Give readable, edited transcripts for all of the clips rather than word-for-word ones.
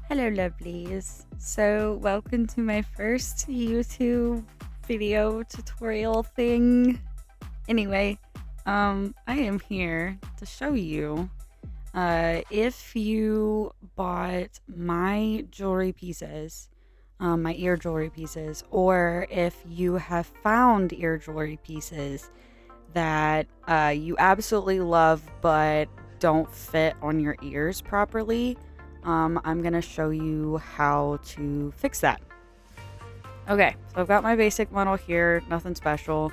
Hello lovelies. So welcome to my first YouTube video tutorial thing. Anyway, I am here to show you if you bought my jewelry pieces, my ear jewelry pieces, or if you have found ear jewelry pieces that you absolutely love but don't fit on your ears properly. I'm gonna show you how to fix that. Okay, so I've got my basic model here, nothing special.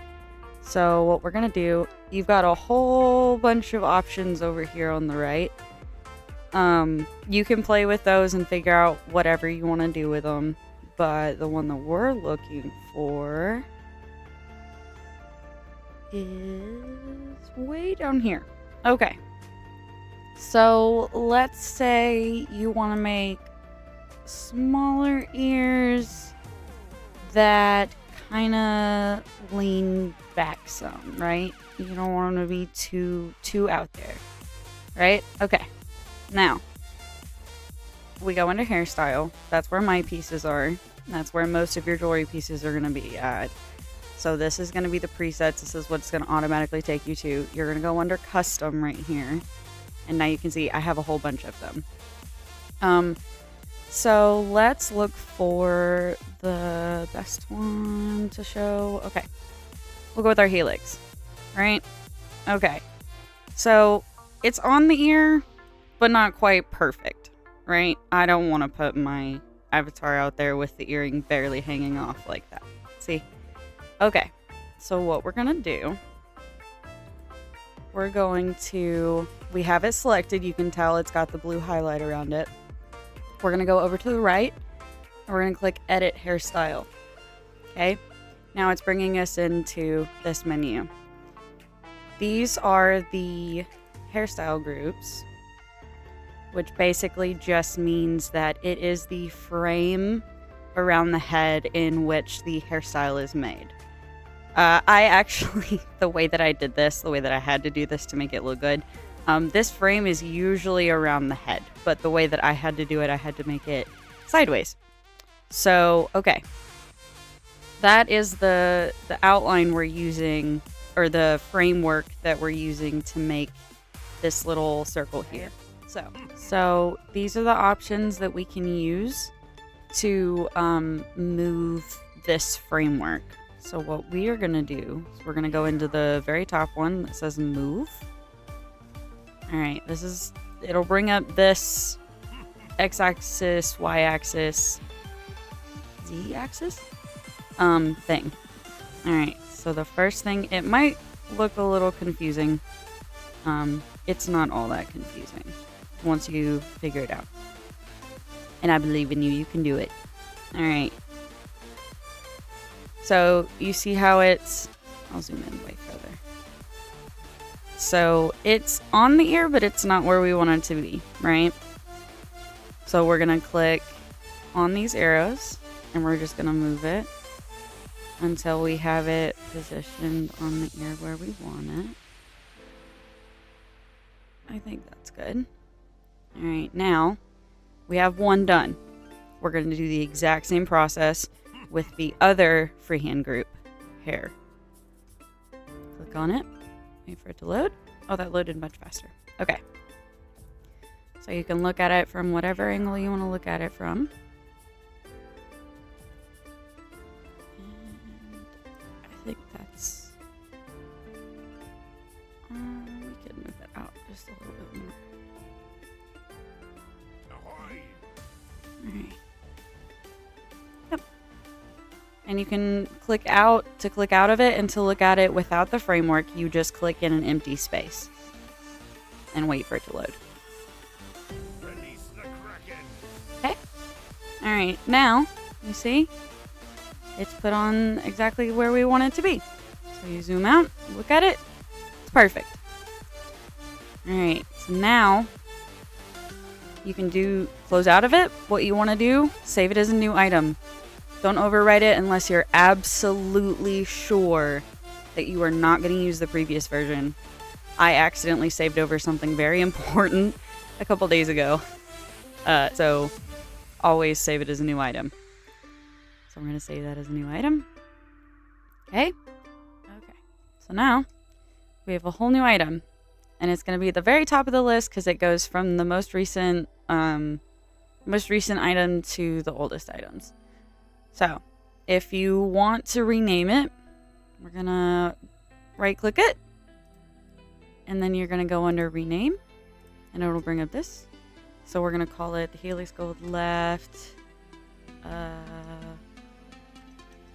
So what we're gonna do, you've got a whole bunch of options over here on the right. You can play with those and figure out whatever you want to do with them, but the one that we're looking for is way down here. Okay. So let's say you want to make smaller ears that kind of lean back some, right? You don't want them to be too out there, right? Okay. Now, we go into hairstyle. That's where my pieces are. That's where most of your jewelry pieces are going to be at. So this is going to be the presets. This is what it's going to automatically take you to. You're going to go under custom right here. And now you can see I have a whole bunch of them. So let's look for the best one to show. Okay. We'll go with our helix, right? Okay. So it's on the ear, but not quite perfect, right? I don't want to put my avatar out there with the earring barely hanging off like that. See? Okay. So what we're going to do, we're going to, we have it selected. You can tell it's got the blue highlight around it. We're going to go over to the right and we're going to click edit hairstyle. Okay. Now it's bringing us into this menu. These are the hairstyle groups, which basically just means that it is the frame around the head in which the hairstyle is made. I actually, the way that I did this, the way that I had to do this to make it look good, this frame is usually around the head, but the way that I had to do it, I had to make it sideways. So, okay. That is the outline we're using, or the framework that we're using to make this little circle here. So these are the options that we can use to move this framework. So what we are going to do is we're going to go into the very top one that says move. All right, it'll bring up this x-axis, y-axis, z-axis thing. All right, so the first thing, it might look a little confusing. It's not all that confusing once you figure it out. And I believe in you, you can do it. All right. So you see how I'll zoom in way further. So it's on the ear, but it's not where we want it to be, right? So we're going to click on these arrows and we're just going to move it until we have it positioned on the ear where we want it. I think that's good. All right, now we have one done. We're going to do the exact same process with the other freehand group hair. Click on it, wait for it to load. Oh, that loaded much faster. Okay. So you can look at it from whatever angle you want to look at it from. And I think that's, we can move it out just a little bit more. Alright. Yep. And you can click out to click out of it, and to look at it without the framework, you just click in an empty space and wait for it to load. Okay. Alright, now you see it's put on exactly where we want it to be. So you zoom out, look at it, it's perfect. Alright, so now you can close out of it. What you want to do, save it as a new item. Don't overwrite it unless you're absolutely sure that you are not going to use the previous version. I accidentally saved over something very important a couple days ago. So always save it as a new item. So I'm going to save that as a new item. Okay. Okay. So now we have a whole new item. And it's going to be at the very top of the list because it goes from the most recent item to the oldest items. So if you want to rename it, we're going to right click it. And then you're going to go under rename. And it'll bring up this. So we're going to call it the Helix Gold Left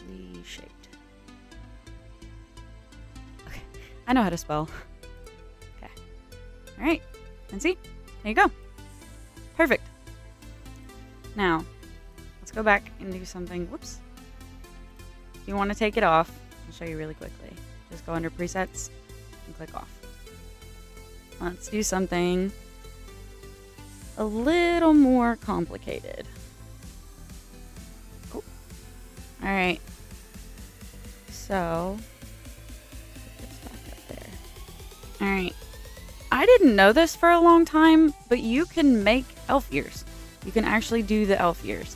Reshaped. Okay. I know how to spell. All right, and see, there you go. Perfect. Now, let's go back and do something. Whoops. If you want to take it off, I'll show you really quickly. Just go under presets and click off. Let's do something a little more complicated. Cool. All right. So, put this back up there. All right. I didn't know this for a long time, but you can make elf ears. You can actually do the elf ears.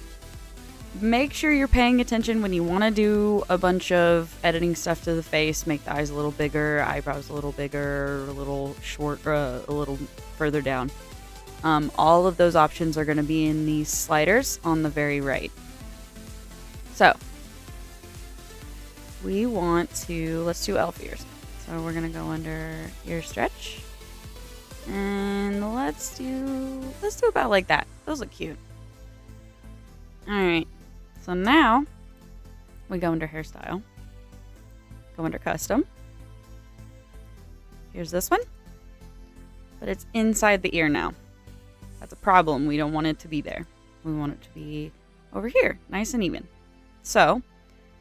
Make sure you're paying attention when you want to do a bunch of editing stuff to the face. Make the eyes a little bigger, eyebrows a little bigger, a little short, a little further down. All of those options are going to be in these sliders on the very right. So, we want to, let's do elf ears. So we're going to go under ear stretch. And let's do about like that. Those look cute. Alright. So now we go under hairstyle. Go under custom. Here's this one. But it's inside the ear now. That's a problem. We don't want it to be there. We want it to be over here. Nice and even. So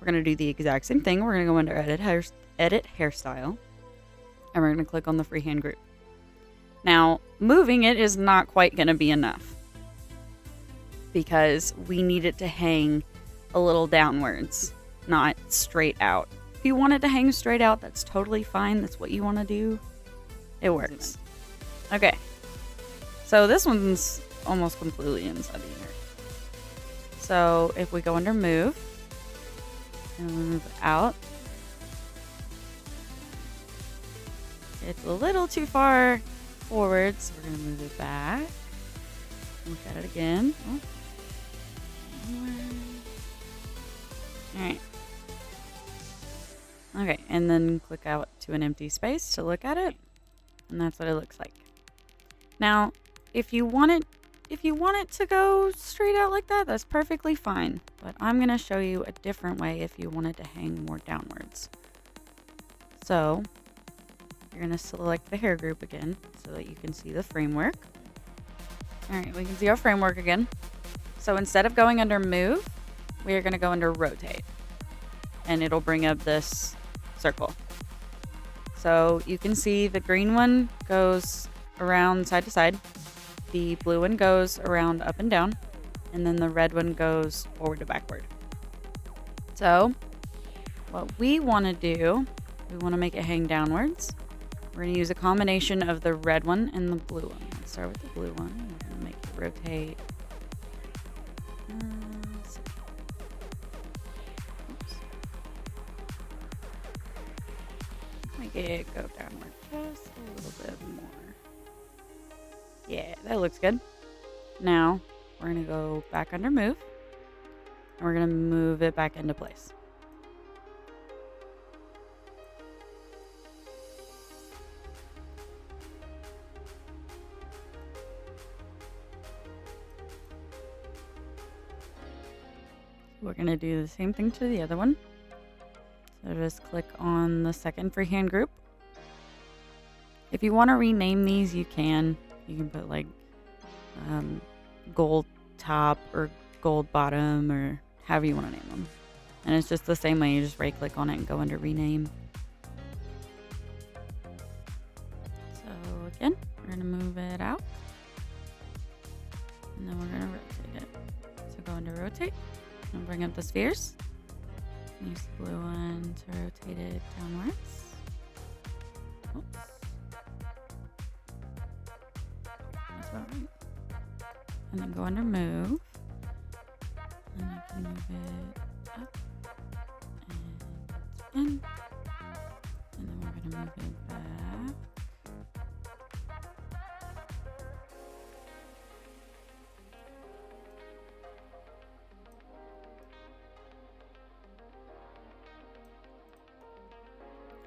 we're going to do the exact same thing. We're going to go under edit hairstyle. And we're going to click on the freehand group. Now, moving it is not quite going to be enough because we need it to hang a little downwards, not straight out. If you want it to hang straight out, that's totally fine. That's what you want to do. It works. Okay. So this one's almost completely inside the ear. So if we go under move and move out, it's a little too far forward, so we're going to move it back. Look at it again. Oh. Alright. Okay, and then click out to an empty space to look at it. And that's what it looks like. Now, if you want it to go straight out like that, that's perfectly fine. But I'm going to show you a different way if you want it to hang more downwards. So, you're going to select the hair group again so that you can see the framework. Alright, we can see our framework again. So instead of going under move, we are going to go under rotate. And it'll bring up this circle. So you can see the green one goes around side to side. The blue one goes around up and down. And then the red one goes forward to backward. So what we want to do, we want to make it hang downwards. We're going to use a combination of the red one and the blue one. Let's start with the blue one. We're going to make it rotate. Make it go downward just a little bit more. Yeah, that looks good. Now, we're going to go back under move. And we're going to move it back into place. We're going to do the same thing to the other one. So just click on the second freehand group. If you want to rename these, you can. You can put like gold top or gold bottom or however you want to name them. And it's just the same way. You just right click on it and go under rename. So again, we're going to move it out. And then we're going to rotate it. So go under rotate. And bring up the spheres. Use the blue one to rotate it downwards. Oops. That's about right. And then go under move. And I can move it up and in. And then we're gonna move it back.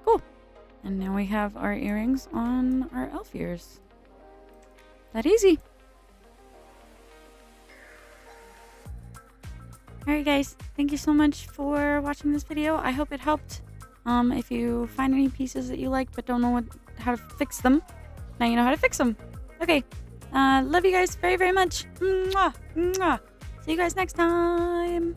Cool. And now we have our earrings on our elf ears. That easy. Alright guys, thank you so much for watching this video. I hope it helped. If you find any pieces that you like but don't know how to fix them, now you know how to fix them. Okay, love you guys very, very much. Mwah, mwah. See you guys next time.